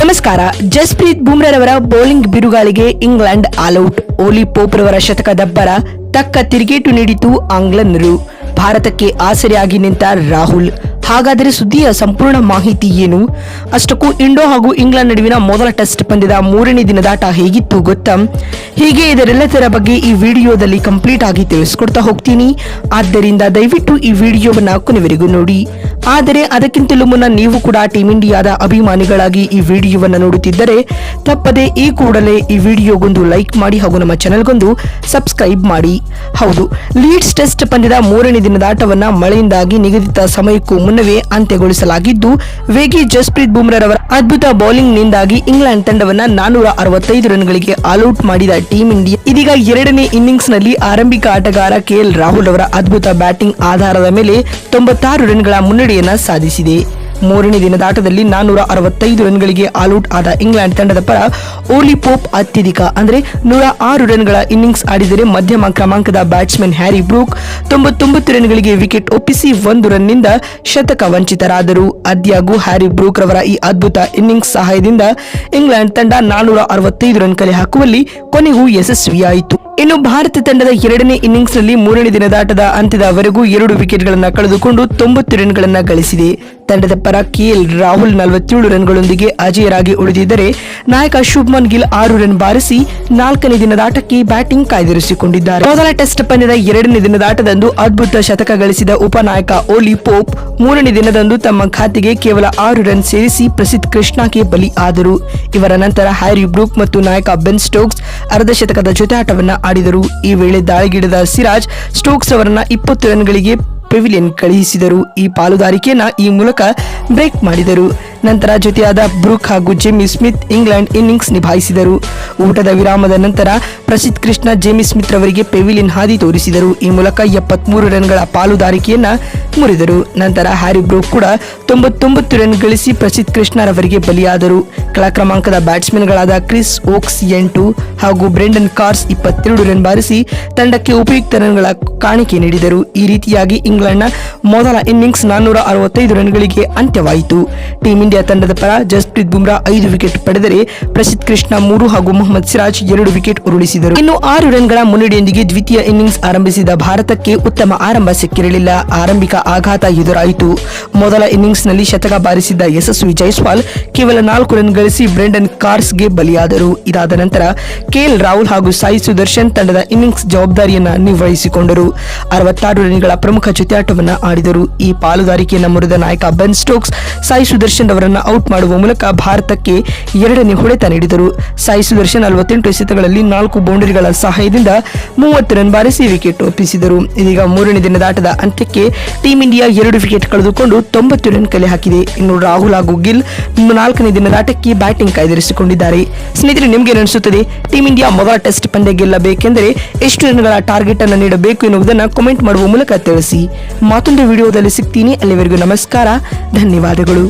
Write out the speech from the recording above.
ನಮಸ್ಕಾರ. ಜಸ್ಪ್ರೀತ್ ಬುಮ್ರಾರವರ ಬೌಲಿಂಗ್ ಬಿರುಗಾಳಿಗೆ ಇಂಗ್ಲೆಂಡ್ ಆಲ್ಔಟ್. ಓಲಿ ಪೋಪ್ ರವರ ಶತಕದಬ್ಬರ ತಕ್ಕ ತಿರುಗೇಟು ನೀಡಿತು ಆಂಗ್ಲನ್ನರು. ಭಾರತಕ್ಕೆ ಆಸರೆಯಾಗಿ ನಿಂತ ರಾಹುಲ್. ಹಾಗಾದರೆ ಸುದ್ದಿಯ ಸಂಪೂರ್ಣ ಮಾಹಿತಿ ಏನು? ಅಷ್ಟಕ್ಕೂ ಇಂಡೋ ಹಾಗೂ ಇಂಗ್ಲೆಂಡ್ ನಡುವಿನ ಮೊದಲ ಟೆಸ್ಟ್ ಪಂದ್ಯದ 3ನೇ ದಿನದಾಟ ಹೇಗಿತ್ತು ಗೊತ್ತಾ? ಹೀಗೆ ಇದರೆಲ್ಲದರ ಬಗ್ಗೆ ಈ ವಿಡಿಯೋದಲ್ಲಿ ಕಂಪ್ಲೀಟ್ ಆಗಿ ತಿಳಿಸ್ಕೊಡ್ತಾ ಹೋಗ್ತೀನಿ. ಆದ್ದರಿಂದ ದಯವಿಟ್ಟು ಈ ವಿಡಿಯೋವನ್ನ ಕೊನೆವರೆಗೂ ನೋಡಿ. ಆದರೆ ಅದಕ್ಕಿಂತಲೂ ಮುನ್ನ ನೀವು ಕೂಡ ಟೀಮ್ ಇಂಡಿಯಾದ ಅಭಿಮಾನಿಗಳಾಗಿ ಈ ವಿಡಿಯೋವನ್ನ ನೋಡುತ್ತಿದ್ದರೆ ತಪ್ಪದೆ ಈ ಕೂಡಲೇ ಈ ವಿಡಿಯೋಗೊಂದು ಲೈಕ್ ಮಾಡಿ ಹಾಗೂ ನಮ್ಮ ಚಾನೆಲ್ಗೊಂದು ಸಬ್ಸ್ಕ್ರೈಬ್ ಮಾಡಿ. ಹೌದು, ಲೀಡ್ಸ್ ಟೆಸ್ಟ್ ಪಂದ್ಯದ 3ನೇ ದಿನದಾಟವನ್ನ ಮಳೆಯಿಂದಾಗಿ ನಿಗದಿತ ಸಮಯಕ್ಕೂ ಮುನ್ನವೇ ಅಂತ್ಯಗೊಳಿಸಲಾಗಿದ್ದು, ವೇಗಿ ಜಸ್ಪ್ರೀತ್ ಬುಮ್ರಾರವರ ಅದ್ಭುತ ಬೌಲಿಂಗ್ ನಿಂದಾಗಿ ಇಂಗ್ಲೆಂಡ್ ತಂಡವನ್ನ 465 ರನ್ಗಳಿಗೆ ಆಲ್ಔಟ್ ಮಾಡಿದ ಟೀಂ ಇಂಡಿಯಾ ಇದೀಗ 2ನೇ ಇನ್ನಿಂಗ್ಸ್ ನಲ್ಲಿ ಆರಂಭಿಕ ಆಟಗಾರ ಕೆಎಲ್ ರಾಹುಲ್ ಅವರ ಅದ್ಭುತ ಬ್ಯಾಟಿಂಗ್ ಆಧಾರದ ಮೇಲೆ 96 ರನ್ಗಳ ಮುನ್ನಡೆಯನ್ನ ಸಾಧಿಸಿದೆ. 3ನೇ ದಿನದಾಟದಲ್ಲಿ 465 ರನ್ಗಳಿಗೆ ಆಲ್ಔಟ್ ಆದ ಇಂಗ್ಲೆಂಡ್ ತಂಡದ ಪರ ಓಲಿ ಪೋಪ್ ಅತ್ಯಧಿಕ ಅಂದರೆ 106 ರನ್ಗಳ ಇನ್ನಿಂಗ್ಸ್ ಆಡಿದರೆ ಮಧ್ಯಮ ಕ್ರಮಾಂಕದ ಬ್ಯಾಟ್ಸ್ಮನ್ ಹ್ಯಾರಿ ಬ್ರೂಕ್ 99 ರನ್ಗಳಿಗೆ ವಿಕೆಟ್ ಒಪ್ಪಿಸಿ 1 ರನ್ನಿಂದ ಶತಕ ವಂಚಿತರಾದರು. ಆದ್ಯಾಗೂ ಹ್ಯಾರಿ ಬ್ರೂಕ್ ರವರ ಈ ಅದ್ಭುತ ಇನ್ನಿಂಗ್ಸ್ ಸಹಾಯದಿಂದ ಇಂಗ್ಲೆಂಡ್ ತಂಡ 465 ರನ್ ಕಲೆ ಹಾಕುವಲ್ಲಿ ಕೊನೆಗೂ ಯಶಸ್ವಿಯಾಯಿತು. ಇನ್ನು ಭಾರತ ತಂಡದ 2ನೇ ಇನ್ನಿಂಗ್ಸ್ ನಲ್ಲಿ 3ನೇ ದಿನದಾಟದ ಅಂತ್ಯದವರೆಗೂ 2 ವಿಕೆಟ್ಗಳನ್ನು ಕಳೆದುಕೊಂಡು 90 ರನ್ಗಳನ್ನು ಗಳಿಸಿದೆ. ತಂಡದ ಪರ ಕೆಎಲ್ ರಾಹುಲ್ 47 ರನ್ಗಳೊಂದಿಗೆ ಅಜೇಯರಾಗಿ ಉಳಿದಿದ್ದರೆ ನಾಯಕ ಶುಭ್ಮನ್ ಗಿಲ್ 6 ರನ್ ಬಾರಿಸಿ 4ನೇ ದಿನದಾಟಕ್ಕೆ ಬ್ಯಾಟಿಂಗ್ ಕಾಯ್ದಿರಿಸಿಕೊಂಡಿದ್ದಾರೆ. ಮೊದಲ ಟೆಸ್ಟ್ ಪಂದ್ಯದ 2ನೇ ದಿನದಾಟದಂದು ಅದ್ಭುತ ಶತಕ ಗಳಿಸಿದ ಉಪನಾಯಕ ಓಲಿ ಪೋಪ್ 3ನೇ ದಿನದಂದು ತಮ್ಮ ಖಾತೆಗೆ ಕೇವಲ 6 ರನ್ ಸೇರಿಸಿ ಪ್ರಸಿದ್ಧ ಕೃಷ್ಣಾಗೆ ಬಲಿ ಆದರು. ಇವರ ನಂತರ ಹ್ಯಾರಿ ಬ್ರೂಕ್ ಮತ್ತು ನಾಯಕ ಬೆನ್ ಸ್ಟೋಕ್ಸ್ ಅರ್ಧ ಶತಕದ ಜೊತೆ ಆಟವನ್ನ ಆಡಿದರು. ಈ ವೇಳೆ ದಾಳಿಗಿಳಿದ ಸಿರಾಜ್ ಸ್ಟೋಕ್ಸ್ ಅವರನ್ನ 20 ರನ್ಗಳಿಗೆ ಪೆವಿಲಿಯನ್ ಕಳುಹಿಸಿದರು. ಈ ಪಾಲುದಾರಿಕೆಯನ್ನ ಈ ಮೂಲಕ ಬ್ರೇಕ್ ಮಾಡಿದರು. ನಂತರ ಜೊತೆಯಾದ ಬ್ರೂಕ್ ಹಾಗೂ ಜೇಮಿ ಸ್ಮಿತ್ ಇಂಗ್ಲೆಂಡ್ ಇನ್ನಿಂಗ್ಸ್ ನಿಭಾಯಿಸಿದರು. ಊಟದ ವಿರಾಮದ ನಂತರ ಪ್ರಸಿದ್ಧ ಕೃಷ್ಣ ಜೇಮಿ ಸ್ಮಿತ್ ರವರಿಗೆ ಪೆವಿಲಿಯನ್ ಹಾದಿ ತೋರಿಸಿದರು. ಈ ಮೂಲಕ 73 ರನ್ಗಳ ಪಾಲುದಾರಿಕೆಯನ್ನ ಮುರಿದರು. ನಂತರ ಹ್ಯಾರಿ ಬ್ರೂಕ್ ಕೂಡ 99 ರನ್ ಗಳಿಸಿ ಪ್ರಸಿದ್ಧ ಕೃಷ್ಣರವರಿಗೆ ಬಲಿಯಾದರು. ಕೆಳ ಕ್ರಮಾಂಕದ ಬ್ಯಾಟ್ಸ್ಮನ್ಗಳಾದ ಕ್ರಿಸ್ ಓಕ್ಸ್ 8 ಹಾಗೂ ಬ್ರೆಂಡನ್ ಕಾರ್ಸ್ 22 ರನ್ ಬಾರಿಸಿ ತಂಡಕ್ಕೆ ಉಪಯುಕ್ತ ರನ್ಗಳ ಕಾಣಿಕೆ ನೀಡಿದರು. ಈ ರೀತಿಯಾಗಿ ಇಂಗ್ಲೆಂಡ್ನ ಮೊದಲ ಇನ್ನಿಂಗ್ಸ್ 465 ರನ್ಗಳಿಗೆ ಅಂತ್ಯವಾಯಿತು. ಟೀಂ ಇಂಡಿಯಾ ತಂಡದ ಪರ ಜಸ್ಪ್ರೀತ್ ಬುಮ್ರಾ 5 ವಿಕೆಟ್ ಪಡೆದರೆ ಪ್ರಸಿದ್ಧ ಕೃಷ್ಣ 3 ಹಾಗೂ ಮೊಹಮ್ಮದ್ ಸಿರಾಜ್ 2 ವಿಕೆಟ್ ಉರುಳಿಸಿದರು. ಇನ್ನು 6 ರನ್ಗಳ ಮುನ್ನಡೆಯೊಂದಿಗೆ ದ್ವಿತೀಯ ಇನ್ನಿಂಗ್ಸ್ ಆರಂಭಿಸಿದ ಭಾರತಕ್ಕೆ ಉತ್ತಮ ಆರಂಭ ಸಿಕ್ಕಿರಲಿಲ್ಲ. ಆರಂಭಿಕ ಆಘಾತ ಎದುರಾಯಿತು. ಮೊದಲ ಇನ್ನಿಂಗ್ಸ್ ನಲ್ಲಿ ಶತಕ ಬಾರಿಸಿದ್ದ ಯಶಸ್ವಿ ಜೈಸ್ವಾಲ್ ಕೇವಲ 4 ರನ್ ಗಳಿಸಿ ಬ್ರೆಂಡನ್ ಕಾರ್ಸ್ಗೆ ಬಲಿಯಾದರು. ಇದಾದ ನಂತರ ಕೆಎಲ್ ರಾಹುಲ್ ಹಾಗೂ ಸಾಯಿ ಸುದರ್ಶನ್ ತಂಡದ ಇನ್ನಿಂಗ್ಸ್ ಜವಾಬ್ದಾರಿಯನ್ನ ನಿರ್ವಹಿಸಿಕೊಂಡರು. 66 ರನ್ಗಳ ಪ್ರಮುಖ ಜೊತೆಯಾಟವನ್ನ ಆಡಿದರು. ಈ ಪಾಲುದಾರಿಕೆಯನ್ನು ಮುರಿದ ನಾಯಕ ಬೆನ್ ಸ್ಟೋಕ್ಸ್ ಸಾಯಿ ಸುದರ್ಶನ್ ಅವರನ್ನು ಔಟ್ ಮಾಡುವ ಮೂಲಕ ಭಾರತಕ್ಕೆ 2ನೇ ಹೊಡೆತ ನೀಡಿದರು. ಸಾಯಿ ಸುದರ್ಶನ್ 48 ಎಸೆತಗಳಲ್ಲಿ 4 ಬೌಂಡರಿಗಳ ಸಹಾಯದಿಂದ 30 ರನ್ ಬಾರಿಸಿ ವಿಕೆಟ್ ಒಪ್ಪಿಸಿದರು. ಇದೀಗ 3ನೇ ದಿನದಾಟದ ಅಂತ್ಯಕ್ಕೆ ಟೀಂ ಇಂಡಿಯಾ 2 ವಿಕೆಟ್ ಕಳೆದುಕೊಂಡು 90 ರನ್ ಕಲೆ ಹಾಕಿದೆ. ಇನ್ನು ರಾಹುಲ್ ಹಾಗೂ ಗಿಲ್ 4ನೇ ದಿನದಾಟಕ್ಕೆ ಬ್ಯಾಟಿಂಗ್ ಕಾಯ್ದಿರಿಸಿಕೊಂಡಿದ್ದಾರೆ. ಸ್ನೇಹಿತರೆ, ನಿಮಗೆ ಅನಿಸುತ್ತದೆ ಟೀಂ ಇಂಡಿಯಾ ಮೊದಲ ಟೆಸ್ಟ್ ಪಂದ್ಯ ಗೆಲ್ಲಬೇಕೆಂದರೆ ಎಷ್ಟು ರನ್ಗಳ ಟಾರ್ಗೆಟ್ ಅನ್ನು ನೀಡಬೇಕು ಎನ್ನುವುದನ್ನು ಕಾಮೆಂಟ್ ಮಾಡುವ ಮೂಲಕ ತಿಳಿಸಿ. ಮತ್ತೊಂದು ವಿಡಿಯೋದಲ್ಲಿ ಸಿಗ್ತೀನಿ. ಅಲ್ಲಿವರೆಗೂ ನಮಸ್ಕಾರ, ಧನ್ಯವಾದಗಳು.